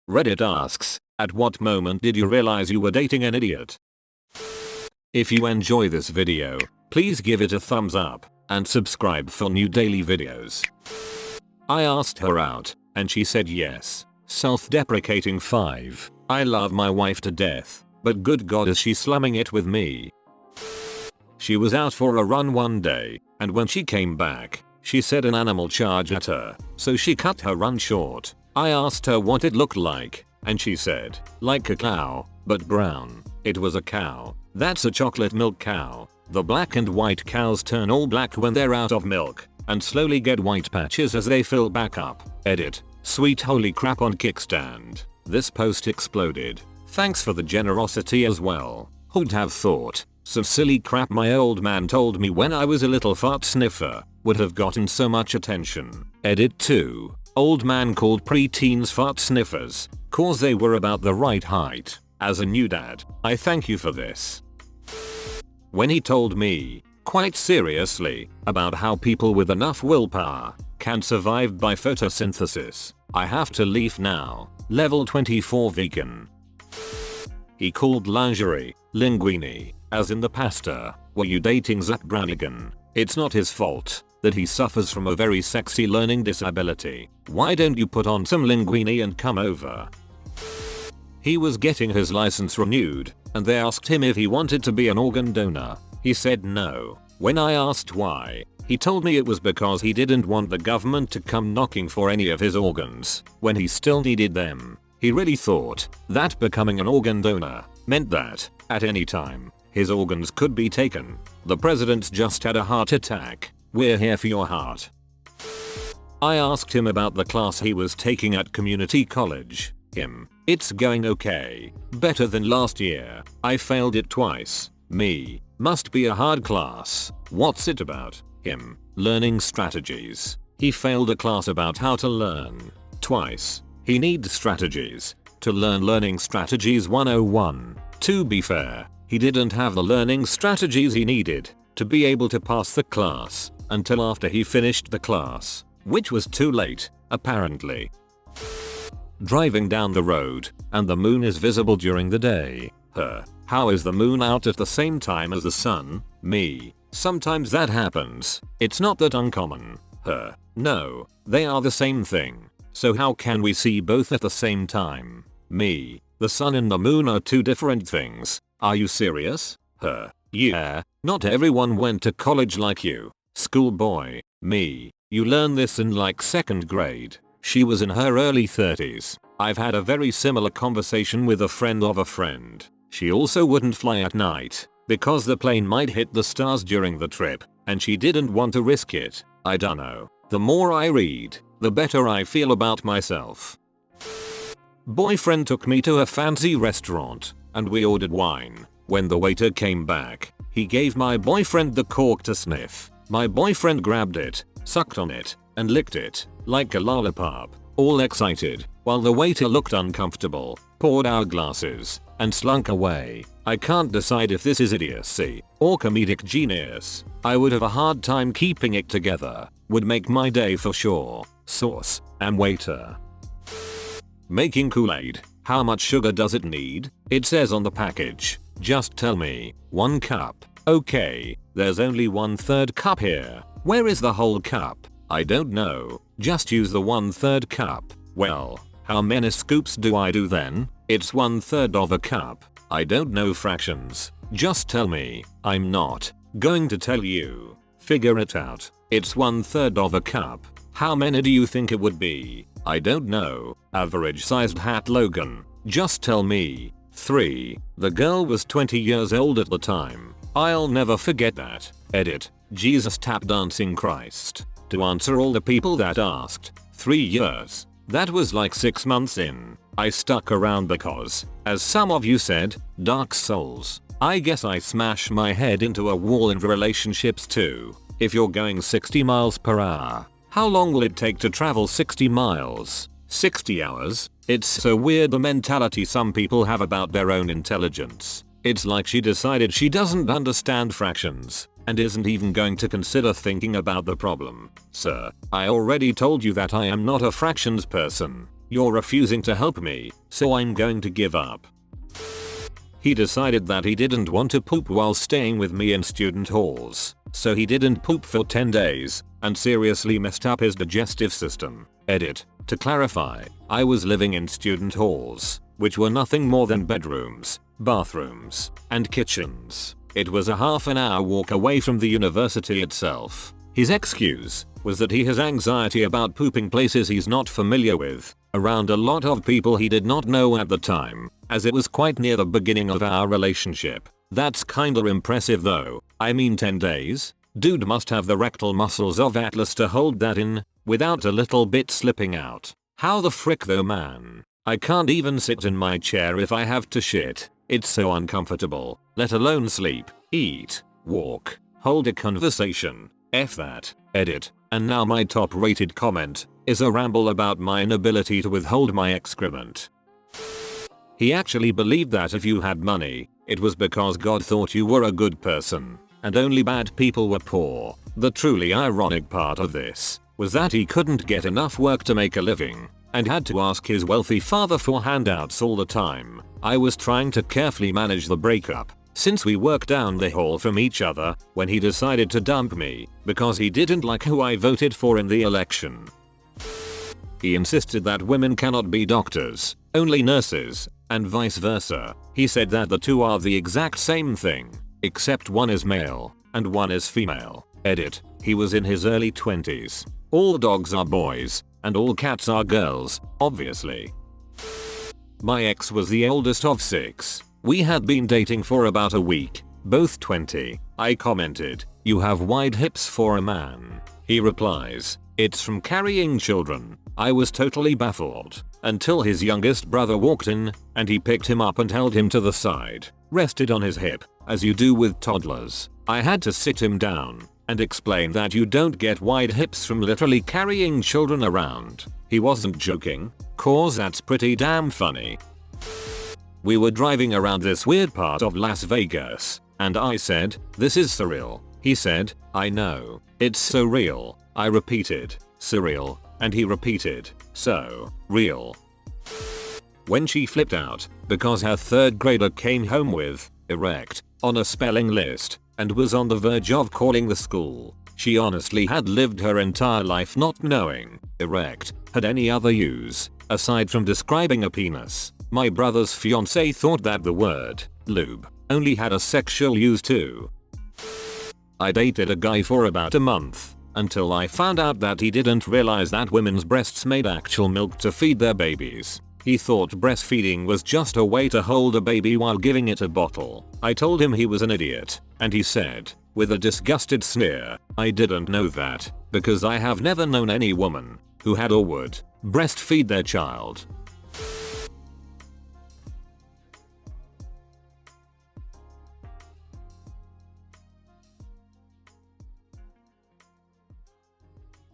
Reddit asks, at what moment did you realize you were dating an idiot? If you enjoy this video, please give it a thumbs up and subscribe for new daily videos. I asked her out and she said yes. Self-deprecating 5. I love my wife to death, but good god is she slumming it with me. She was out for a run one day, and when she came back, she said an animal charged at her, so she cut her run short. I asked her what it looked like, and she said, like a cow, but brown. It was a cow. That's a chocolate milk cow. The black and white cows turn all black when they're out of milk, and slowly get white patches as they fill back up. Edit. Sweet holy crap on kickstand. This post exploded. Thanks for the generosity as well. Who'd have thought? Some silly crap my old man told me when I was a little fart sniffer would have gotten so much attention. Edit 2. Old man called preteens fart sniffers, cause they were about the right height. As a new dad, I thank you for this. When he told me, quite seriously, about how people with enough willpower can survive by photosynthesis, I have to leave now. Level 24 vegan. He called lingerie, linguine, as in the pasta. Were you dating Zach Brannigan? It's not his fault that he suffers from a very sexy learning disability. Why don't you put on some linguine and come over? He was getting his license renewed, and they asked him if he wanted to be an organ donor. He said no. When I asked why, he told me it was because he didn't want the government to come knocking for any of his organs when he still needed them. He really thought that becoming an organ donor meant that, at any time, his organs could be taken. The president's just had a heart attack. We're here for your heart. I asked him about the class he was taking at community college. Him. It's going okay. Better than last year. I failed it twice. Me. Must be a hard class. What's it about? Him. Learning strategies. He failed a class about how to learn. Twice. He needs strategies to learn learning strategies 101. To be fair, he didn't have the learning strategies he needed to be able to pass the class until after he finished the class, which was too late, apparently. Driving down the road, and the moon is visible during the day. Her. How is the moon out at the same time as the sun? Me. Sometimes that happens. It's not that uncommon. Her. No, they are the same thing. So how can we see both at the same time? Me. The sun and the moon are two different things. Are you serious? Her. Yeah, not everyone went to college like you. Schoolboy. Me. You learn this in like 2nd grade. She was in her early 30s. I've had a very similar conversation with a friend of a friend. She also wouldn't fly at night because the plane might hit the stars during the trip and she didn't want to risk it. I dunno. The more I read, the better I feel about myself. Boyfriend took me to a fancy restaurant and we ordered wine. When the waiter came back, he gave my boyfriend the cork to sniff. My boyfriend grabbed it, sucked on it, and licked it like a lollipop, all excited, while the waiter looked uncomfortable, poured our glasses, and slunk away. I can't decide if this is idiocy or comedic genius. I would have a hard time keeping it together. Would make my day for sure. Source: am waiter. Making Kool-Aid. How much sugar does it need? It says on the package. Just tell me. 1 cup. Okay, there's only 1/3 cup here. Where is the whole cup? I don't know. Just use the 1/3 cup. Well, how many scoops do I do then? It's 1/3 of a cup. I don't know fractions. Just tell me. I'm not going to tell you. Figure it out. It's 1/3 of a cup. How many do you think it would be? I don't know. Average sized hat Logan. Just tell me. 3. The girl was 20 years old at the time. I'll never forget that. Edit. Jesus tap dancing Christ. To answer all the people that asked. 3 years. That was like 6 months in. I stuck around because, as some of you said, Dark Souls. I guess I smash my head into a wall in relationships too. If you're going 60 miles per hour, how long will it take to travel 60 miles? 60 hours? It's so weird the mentality some people have about their own intelligence. It's like she decided she doesn't understand fractions and isn't even going to consider thinking about the problem. Sir, I already told you that I am not a fractions person. You're refusing to help me, so I'm going to give up. He decided that he didn't want to poop while staying with me in student halls, so he didn't poop for 10 days, and seriously messed up his digestive system. Edit. To clarify, I was living in student halls, which were nothing more than bedrooms, bathrooms, and kitchens. It was a half an hour walk away from the university itself. His excuse was that he has anxiety about pooping places he's not familiar with, around a lot of people he did not know at the time, as it was quite near the beginning of our relationship. That's kinda impressive though. I mean 10 days? Dude must have the rectal muscles of Atlas to hold that in, without a little bit slipping out. How the frick though, man? I can't even sit in my chair if I have to shit. It's so uncomfortable, let alone sleep, eat, walk, hold a conversation. F that. Edit. And now my top rated comment is a ramble about my inability to withhold my excrement. He actually believed that if you had money, it was because God thought you were a good person, and only bad people were poor. The truly ironic part of this was that he couldn't get enough work to make a living, and had to ask his wealthy father for handouts all the time. I was trying to carefully manage the breakup, since we worked down the hall from each other, when he decided to dump me, because he didn't like who I voted for in the election. He insisted that women cannot be doctors, only nurses, and vice versa. He said that the two are the exact same thing, except one is male, and one is female. Edit. He was in his early 20s. All dogs are boys, and all cats are girls, obviously. My ex was the oldest of 6. We had been dating for about a week, both 20. I commented, "You have wide hips for a man." He replies, "It's from carrying children." I was totally baffled, until his youngest brother walked in, and he picked him up and held him to the side, rested on his hip, as you do with toddlers. I had to sit him down, and explain that you don't get wide hips from literally carrying children around. He wasn't joking, cause that's pretty damn funny. We were driving around this weird part of Las Vegas, and I said, "This is surreal." He said, "I know, it's so real." I repeated, "Surreal," and he repeated, "So real." When she flipped out, because her 3rd grader came home with erect on a spelling list, and was on the verge of calling the school. She honestly had lived her entire life not knowing erect had any other use, aside from describing a penis. My brother's fiance thought that the word lube only had a sexual use too. I dated a guy for about a month, until I found out that he didn't realize that women's breasts made actual milk to feed their babies. He thought breastfeeding was just a way to hold a baby while giving it a bottle. I told him he was an idiot, and he said, with a disgusted sneer, "I didn't know that, because I have never known any woman who had or would breastfeed their child."